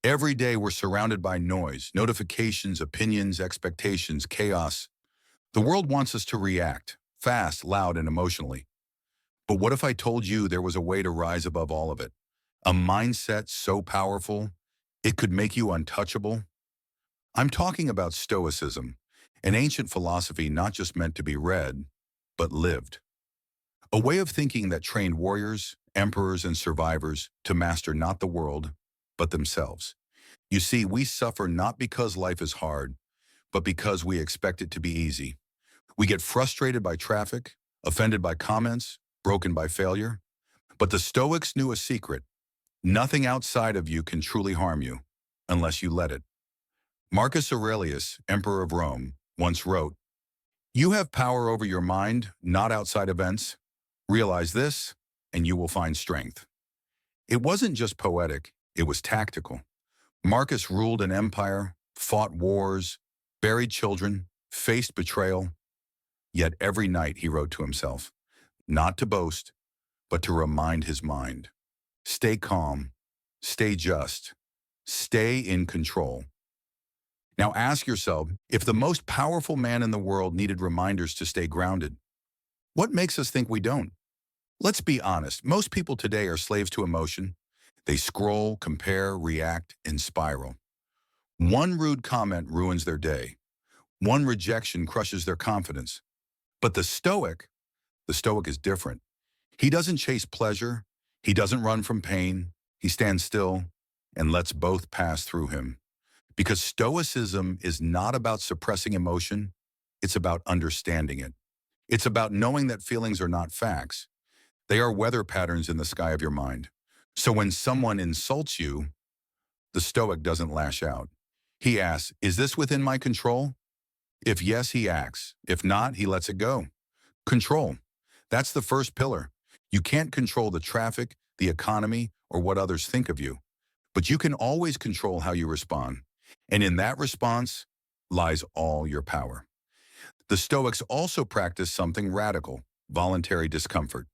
Every day we're surrounded by noise, notifications, opinions, expectations, chaos. The world wants us to react, fast, loud, and emotionally. But what if I told you there was a way to rise above all of it? A mindset so powerful, it could make you untouchable? I'm talking about Stoicism, an ancient philosophy not just meant to be read, but lived. A way of thinking that trained warriors, emperors, and survivors to master not the world, but themselves. You see, we suffer not because life is hard, but because we expect it to be easy. We get frustrated by traffic, offended by comments, broken by failure. But the Stoics knew a secret. Nothing outside of you can truly harm you, unless you let it. Marcus Aurelius, Emperor of Rome, once wrote, "You have power over your mind, not outside events. Realize this, and you will find strength." It wasn't just poetic, it was tactical. Marcus ruled an empire, fought wars, buried children, faced betrayal. Yet every night he wrote to himself, not to boast, but to remind his mind. Stay calm, stay just, stay in control. Now ask yourself, if the most powerful man in the world needed reminders to stay grounded, what makes us think we don't? Let's be honest, most people today are slaves to emotion. They scroll, compare, react, and spiral. One rude comment ruins their day. One rejection crushes their confidence. But the Stoic is different. He doesn't chase pleasure. He doesn't run from pain. He stands still and lets both pass through him. Because Stoicism is not about suppressing emotion. It's about understanding it. It's about knowing that feelings are not facts. They are weather patterns in the sky of your mind. So when someone insults you, the Stoic doesn't lash out. He asks, is this within my control? If yes, he acts. If not, he lets it go. Control. That's the first pillar. You can't control the traffic, the economy, or what others think of you. But you can always control how you respond. And in that response lies all your power. The Stoics also practiced something radical, voluntary discomfort.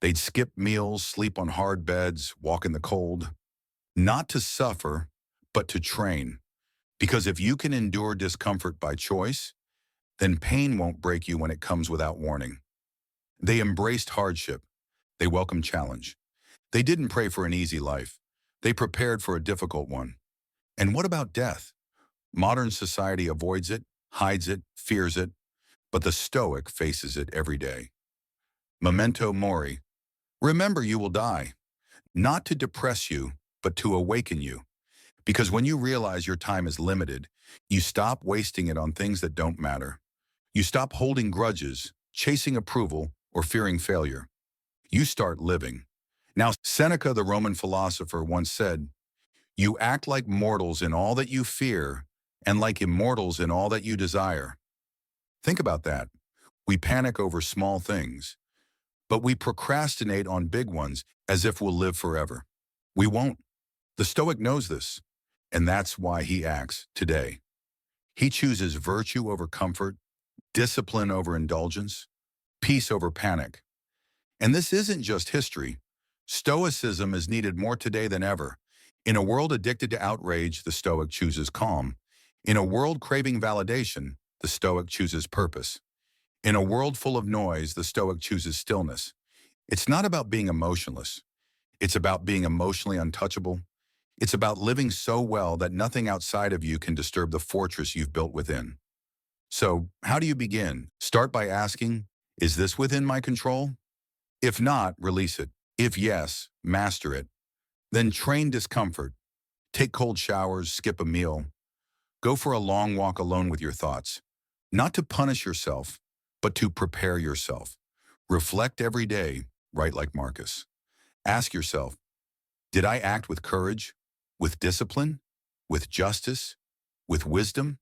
They'd skip meals, sleep on hard beds, walk in the cold. Not to suffer, but to train. Because if you can endure discomfort by choice, then pain won't break you when it comes without warning. They embraced hardship. They welcomed challenge. They didn't pray for an easy life. They prepared for a difficult one. And what about death? Modern society avoids it, hides it, fears it, but the Stoic faces it every day. Memento mori. Remember you will die. Not to depress you, but to awaken you. Because when you realize your time is limited, you stop wasting it on things that don't matter. You stop holding grudges, chasing approval, or fearing failure. You start living. Now, Seneca, the Roman philosopher, once said, "You act like mortals in all that you fear, and like immortals in all that you desire." Think about that. We panic over small things, but we procrastinate on big ones as if we'll live forever. We won't. The Stoic knows this, and that's why he acts today. He chooses virtue over comfort, discipline over indulgence, peace over panic. And this isn't just history. Stoicism is needed more today than ever. In a world addicted to outrage, the Stoic chooses calm. In a world craving validation, the Stoic chooses purpose. In a world full of noise, the Stoic chooses stillness. It's not about being emotionless. It's about being emotionally untouchable. It's about living so well that nothing outside of you can disturb the fortress you've built within. So, how do you begin? Start by asking, is this within my control? If not, release it. If yes, master it. Then train discomfort. Take cold showers, skip a meal. Go for a long walk alone with your thoughts. Not to punish yourself, but to prepare yourself. Reflect every day, write like Marcus. Ask yourself, did I act with courage, with discipline, with justice, with wisdom?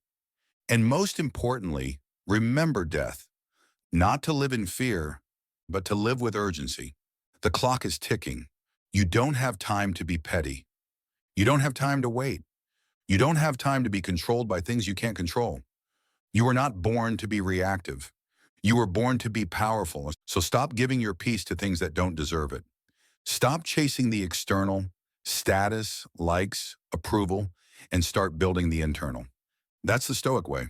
And most importantly, remember death. Not to live in fear, but to live with urgency. The clock is ticking. You don't have time to be petty. You don't have time to wait. You don't have time to be controlled by things you can't control. You were not born to be reactive. You were born to be powerful. So stop giving your peace to things that don't deserve it. Stop chasing the external. status, likes, approval, and start building the internal. That's the Stoic way.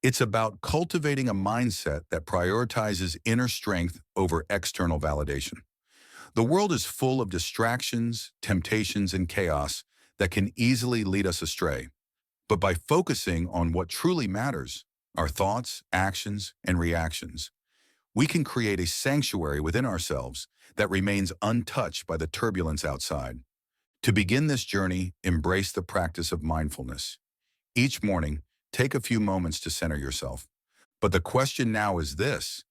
It's about cultivating a mindset that prioritizes inner strength over external validation. The world is full of distractions, temptations, and chaos that can easily lead us astray. But by focusing on what truly matters, our thoughts, actions, and reactions, we can create a sanctuary within ourselves that remains untouched by the turbulence outside. To begin this journey, embrace the practice of mindfulness. Each morning, take a few moments to center yourself. But the question now is this: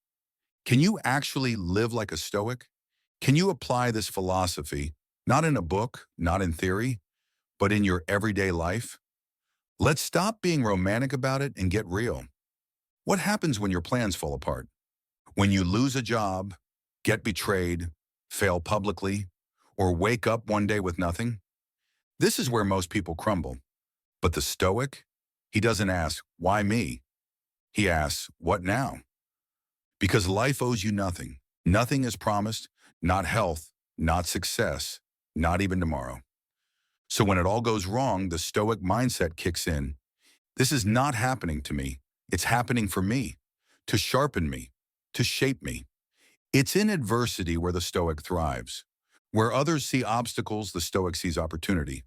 can you actually live like a Stoic? Can you apply this philosophy, not in a book, not in theory, but in your everyday life? Let's stop being romantic about it and get real. What happens when your plans fall apart? When you lose a job, get betrayed, fail publicly, or wake up one day with nothing? This is where most people crumble. But the Stoic, he doesn't ask, why me? He asks, what now? Because life owes you nothing. Nothing is promised, not health, not success, not even tomorrow. So when it all goes wrong, the Stoic mindset kicks in. This is not happening to me. It's happening for me, to sharpen me, to shape me. It's in adversity where the Stoic thrives. Where others see obstacles, the Stoic sees opportunity.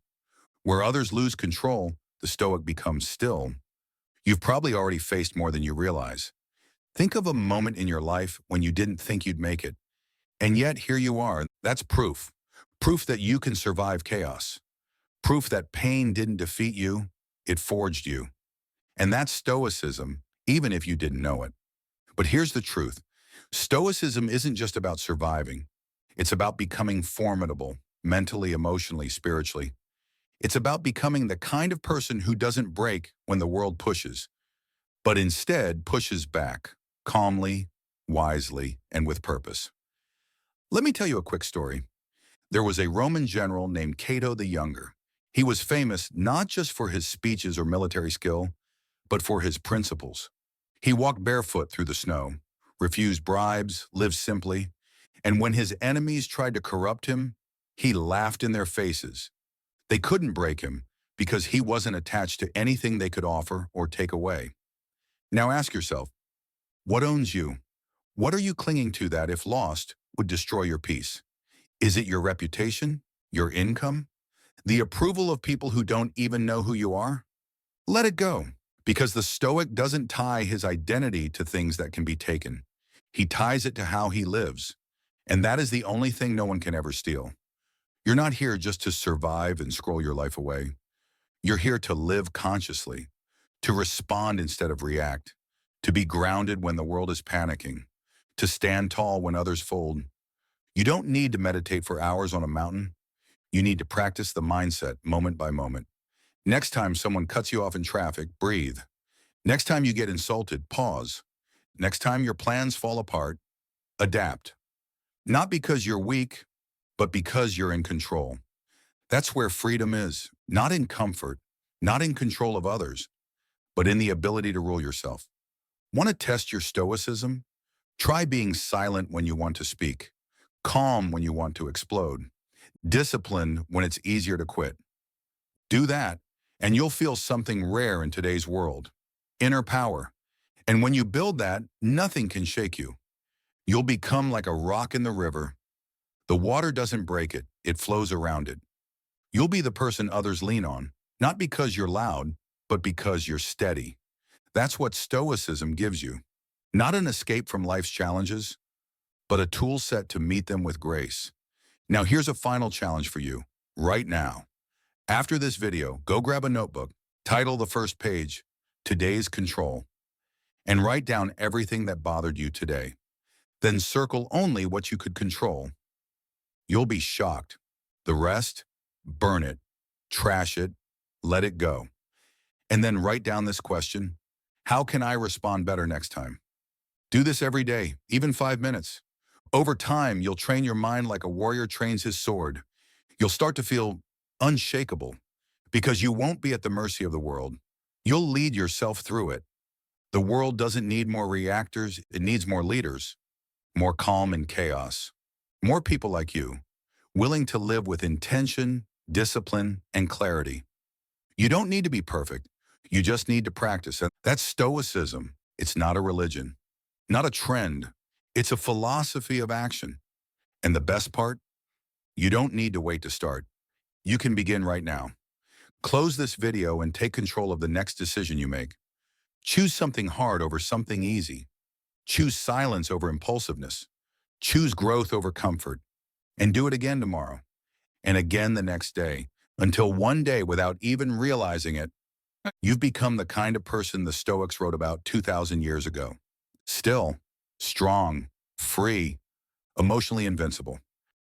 Where others lose control, the Stoic becomes still. You've probably already faced more than you realize. Think of a moment in your life when you didn't think you'd make it. And yet here you are. That's proof. Proof that you can survive chaos. Proof that pain didn't defeat you, it forged you. And that's Stoicism, even if you didn't know it. But here's the truth. Stoicism isn't just about surviving. It's about becoming formidable, mentally, emotionally, spiritually. It's about becoming the kind of person who doesn't break when the world pushes, but instead pushes back, calmly, wisely, and with purpose. Let me tell you a quick story. There was a Roman general named Cato the Younger. He was famous not just for his speeches or military skill, but for his principles. He walked barefoot through the snow, refused bribes, lived simply, and when his enemies tried to corrupt him, he laughed in their faces. They couldn't break him because he wasn't attached to anything they could offer or take away. Now ask yourself, what owns you? What are you clinging to that, if lost, would destroy your peace? Is it your reputation, your income, the approval of people who don't even know who you are? Let it go, because the Stoic doesn't tie his identity to things that can be taken. He ties it to how he lives, and that is the only thing no one can ever steal. You're not here just to survive and scroll your life away. You're here to live consciously, to respond instead of react, to be grounded when the world is panicking, to stand tall when others fold. You don't need to meditate for hours on a mountain. You need to practice the mindset moment by moment. Next time someone cuts you off in traffic, breathe. Next time you get insulted, pause. Next time your plans fall apart, adapt. Not because you're weak, but because you're in control. That's where freedom is, not in comfort, not in control of others, but in the ability to rule yourself. Want to test your stoicism? Try being silent when you want to speak, calm when you want to explode, disciplined when it's easier to quit. Do that, and you'll feel something rare in today's world, inner power. And when you build that, nothing can shake you. You'll become like a rock in the river. The water doesn't break it, it flows around it. You'll be the person others lean on, not because you're loud, but because you're steady. That's what Stoicism gives you. Not an escape from life's challenges, but a tool set to meet them with grace. Now here's a final challenge for you, right now. After this video, go grab a notebook, title the first page, Today's Control, and write down everything that bothered you today. Then circle only what you could control. You'll be shocked. The rest, burn it, trash it, let it go. And then write down this question: how can I respond better next time? Do this every day, even 5 minutes. Over time, you'll train your mind like a warrior trains his sword. You'll start to feel unshakable because you won't be at the mercy of the world. You'll lead yourself through it. The world doesn't need more reactors, it needs more leaders, more calm in chaos, more people like you, willing to live with intention, discipline, and clarity. You don't need to be perfect. You just need to practice. And that's Stoicism. It's not a religion, not a trend. It's a philosophy of action. And the best part? You don't need to wait to start. You can begin right now. Close this video and take control of the next decision you make. Choose something hard over something easy. Choose silence over impulsiveness. Choose growth over comfort. And do it again tomorrow. And again the next day. Until one day, without even realizing it, you've become the kind of person the Stoics wrote about 2,000 years ago. Still, strong, free, emotionally invincible.